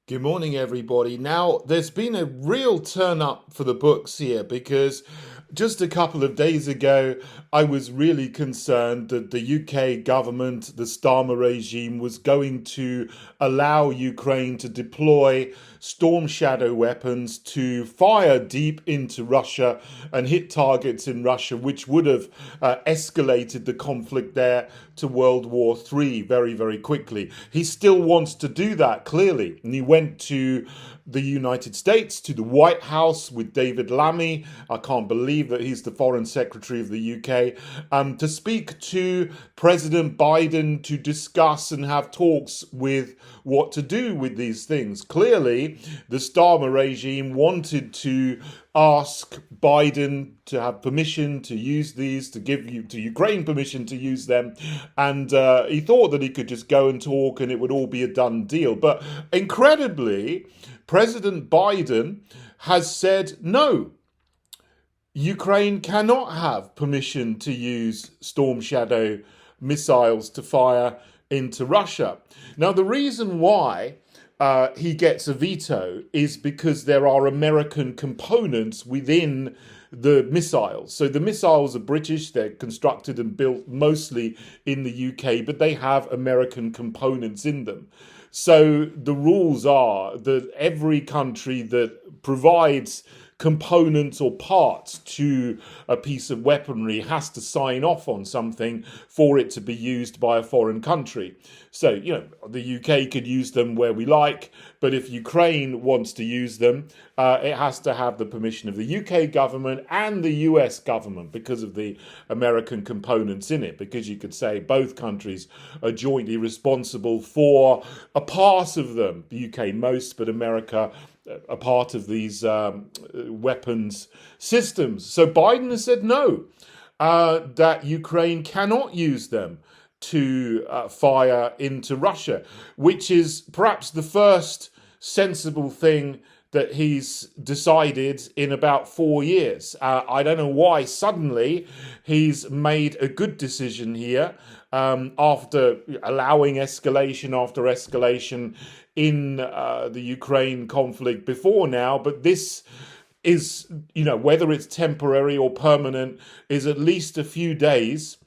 Good morning, everybody. Now, there's been a real turn up for the books here because just a couple of days ago, I was really concerned that the UK government, the Starmer regime, was going to allow Ukraine to deploy Storm Shadow weapons to fire deep into Russia and hit targets in Russia, which would have escalated the conflict there to World War III very, very quickly. He still wants to do that, clearly. And he went to the United States, to the White House with David Lammy. I can't believe that he's the Foreign Secretary of the UK, to speak to President Biden to discuss and have talks with what to do with these things. Clearly, the Starmer regime wanted to ask Biden to have permission to use these, to give you to Ukraine permission to use them, and he thought that he could just go and talk and it would all be a done deal. But incredibly, President Biden has said no. Ukraine cannot have permission to use Storm Shadow missiles to fire into Russia. Now, the reason why he gets a veto is because there are American components within the missiles. So the missiles are British, they're constructed and built mostly in the UK, but they have American components in them. So the rules are that every country that provides components or parts to a piece of weaponry has to sign off on something for it to be used by a foreign country. So, the UK could use them where we like, but if Ukraine wants to use them, it has to have the permission of the UK government and the US government because of the American components in it. Because you could say both countries are jointly responsible for a part of them. The UK most, but America a part of these weapons systems. So Biden has said no, that Ukraine cannot use them to fire into Russia, which is perhaps the first sensible thing that he's decided in about 4 years. I don't know why suddenly he's made a good decision here after allowing escalation after escalation in the Ukraine conflict before now, but this is, whether it's temporary or permanent, is at least a few days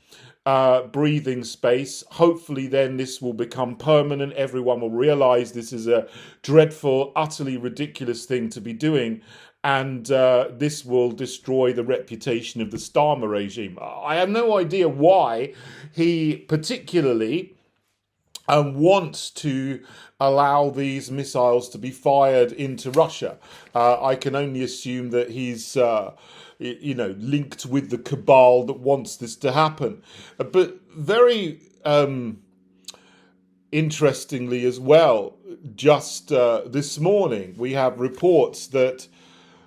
breathing space. Hopefully then this will become permanent. Everyone will realize this is a dreadful, utterly ridiculous thing to be doing, and this will destroy the reputation of the Starmer regime. I have no idea why he particularly wants to allow these missiles to be fired into Russia. I can only assume that he's linked with the cabal that wants this to happen. But very interestingly as well, just this morning, we have reports that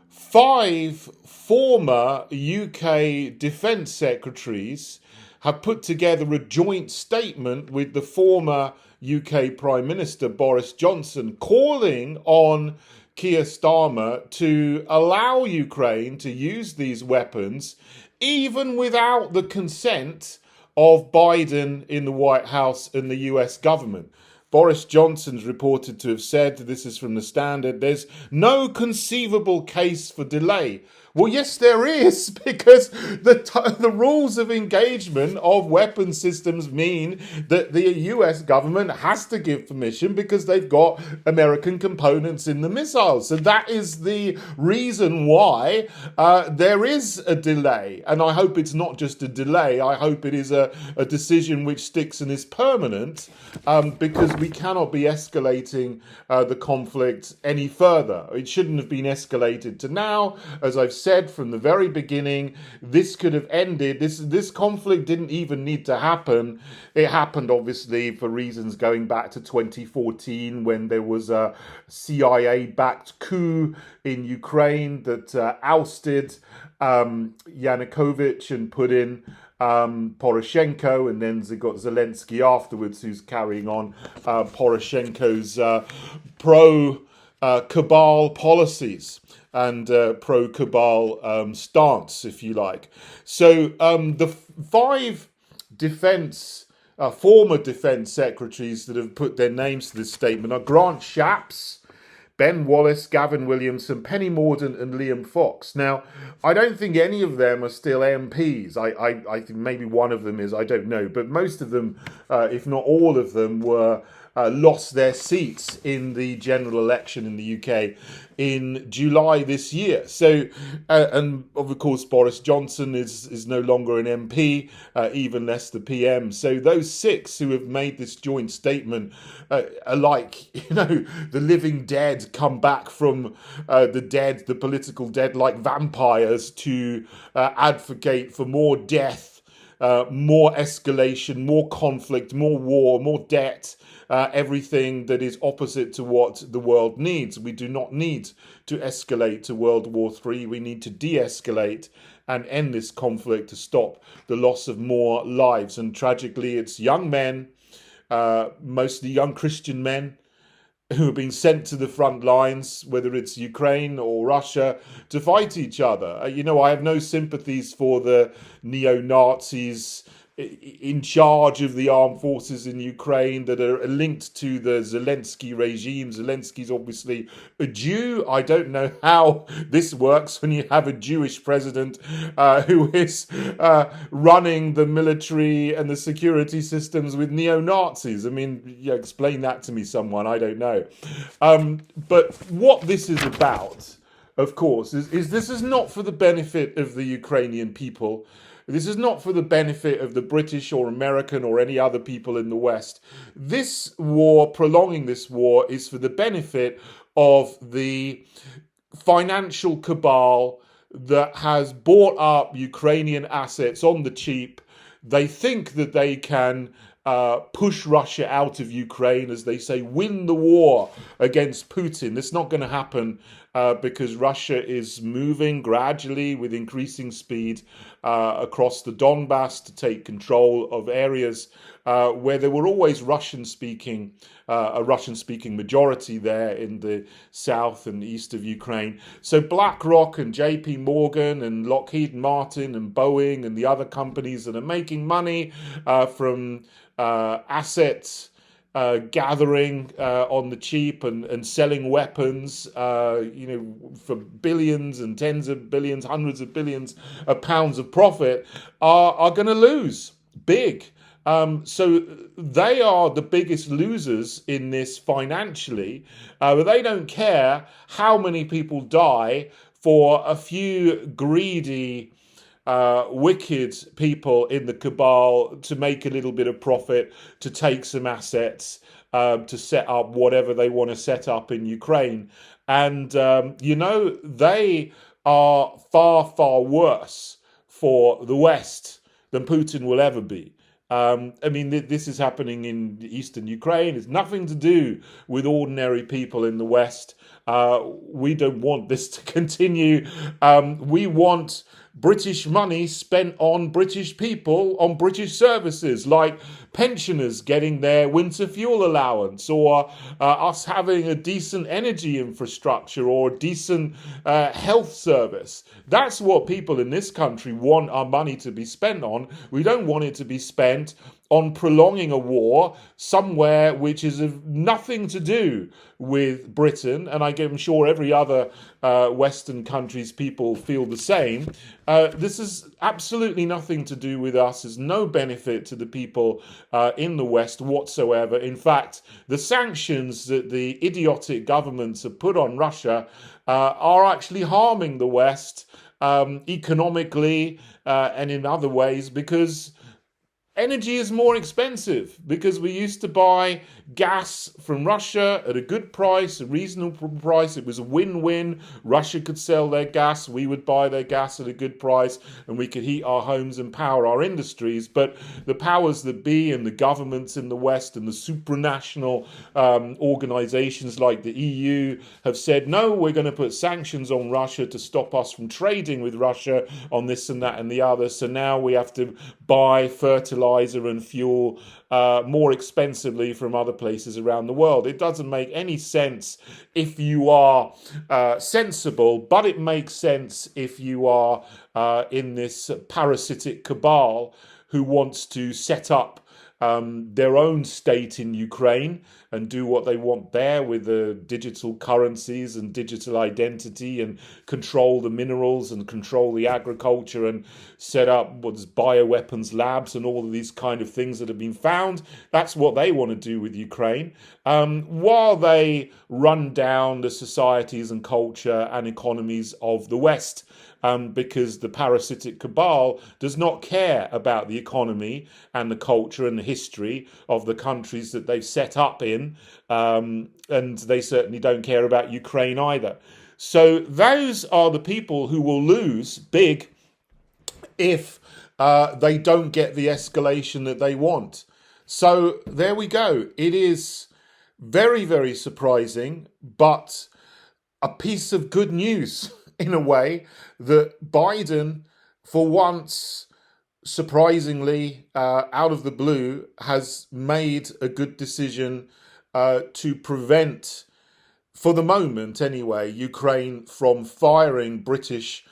5 former UK defence secretaries have put together a joint statement with the former UK Prime Minister Boris Johnson, calling on Keir Starmer to allow Ukraine to use these weapons, even without the consent of Biden in the White House and the US government. Boris Johnson's reported to have said, this is from the Standard, there's no conceivable case for delay. Well, yes, there is, because the rules of engagement of weapon systems mean that the US government has to give permission because they've got American components in the missiles. So that is the reason why there is a delay. And I hope it's not just a delay. I hope it is a decision which sticks and is permanent, because we cannot be escalating the conflict any further. It shouldn't have been escalated to now. As I've said from the very beginning, this could have ended. This conflict didn't even need to happen. It happened, obviously, for reasons going back to 2014 when there was a CIA-backed coup in Ukraine that ousted Yanukovych and put in Poroshenko, and then they got Zelensky afterwards, who's carrying on Poroshenko's pro-cabal policies and pro-cabal stance, if you like. So the 5 former defence secretaries that have put their names to this statement are Grant Shapps, Ben Wallace, Gavin Williamson, Penny Mordaunt, and Liam Fox. Now, I don't think any of them are still MPs. I think maybe one of them is, I don't know. But most of them, if not all of them, were lost their seats in the general election in the UK in July this year. So, and of course, Boris Johnson is no longer an MP, even less the PM. So those six who have made this joint statement are like, the living dead come back from the dead, the political dead, like vampires to advocate for more death, more escalation, more conflict, more war, more debt, everything that is opposite to what the world needs. We do not need to escalate to World War III. We need to de-escalate and end this conflict to stop the loss of more lives. And tragically, it's young men, mostly young Christian men, who have been sent to the front lines, whether it's Ukraine or Russia, to fight each other. I have no sympathies for the neo-Nazis in charge of the armed forces in Ukraine that are linked to the Zelensky regime. Zelensky's obviously a Jew. I don't know how this works when you have a Jewish president who is running the military and the security systems with neo-Nazis. I mean, explain that to me, someone. I don't know. But what this is about, of course, is this is not for the benefit of the Ukrainian people. This is not for the benefit of the British or American or any other people in the West. This war, prolonging this war, is for the benefit of the financial cabal that has bought up Ukrainian assets on the cheap. They think that they can push Russia out of Ukraine, as they say, win the war against Putin. That's not going to happen because Russia is moving gradually with increasing speed across the Donbass to take control of areas where there were always Russian-speaking, a Russian-speaking majority there in the south and east of Ukraine. So BlackRock and JP Morgan and Lockheed Martin and Boeing and the other companies that are making money from assets gathering on the cheap and selling weapons, for billions and tens of billions, hundreds of billions of pounds of profit, are going to lose big. So they are the biggest losers in this financially, but they don't care how many people die for a few greedy wicked people in the cabal to make a little bit of profit, to take some assets, to set up whatever they want to set up in Ukraine. And, they are far, far worse for the West than Putin will ever be. This is happening in eastern Ukraine. It's nothing to do with ordinary people in the West. We don't want this to continue. We want British money spent on British people, on British services, like pensioners getting their winter fuel allowance, or us having a decent energy infrastructure or a decent health service. That's what people in this country want our money to be spent on. We don't want it to be spent on prolonging a war somewhere which is of nothing to do with Britain, and I'm sure every other Western country's people feel the same. This is absolutely nothing to do with us. There's no benefit to the people in the West whatsoever. In fact, the sanctions that the idiotic governments have put on Russia are actually harming the West economically and in other ways, because energy is more expensive, because we used to buy gas from Russia at a good price, a reasonable price. It was a win-win. Russia could sell their gas, we would buy their gas at a good price, and we could heat our homes and power our industries. But the powers that be and the governments in the West and the supranational organizations like the EU have said, no, we're going to put sanctions on Russia to stop us from trading with Russia on this and that and the other. So now we have to buy fertilizer and fuel more expensively from other places around the world. It doesn't make any sense if you are sensible, but it makes sense if you are in this parasitic cabal who wants to set up their own state in Ukraine, and do what they want there with the digital currencies and digital identity, and control the minerals and control the agriculture and set up what's bioweapons labs and all of these kind of things that have been found. That's what they want to do with Ukraine, while they run down the societies and culture and economies of the West. Because the parasitic cabal does not care about the economy and the culture and the history of the countries that they've set up in, and they certainly don't care about Ukraine either. So those are the people who will lose big if they don't get the escalation that they want. So there we go. It is very, very surprising, but a piece of good news in a way, that Biden, for once, surprisingly, out of the blue, has made a good decision to prevent, for the moment anyway, Ukraine from firing British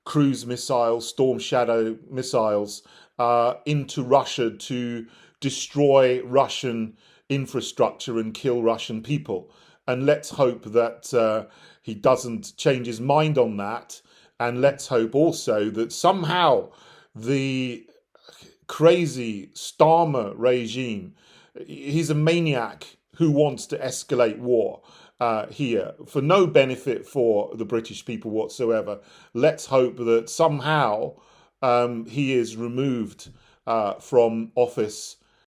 cruise missiles, Storm Shadow missiles, into Russia to destroy Russian infrastructure and kill Russian people. And let's hope that he doesn't change his mind on that. And let's hope also that somehow the crazy Starmer regime, he's a maniac who wants to escalate war here for no benefit for the British people whatsoever. Let's hope that somehow he is removed from office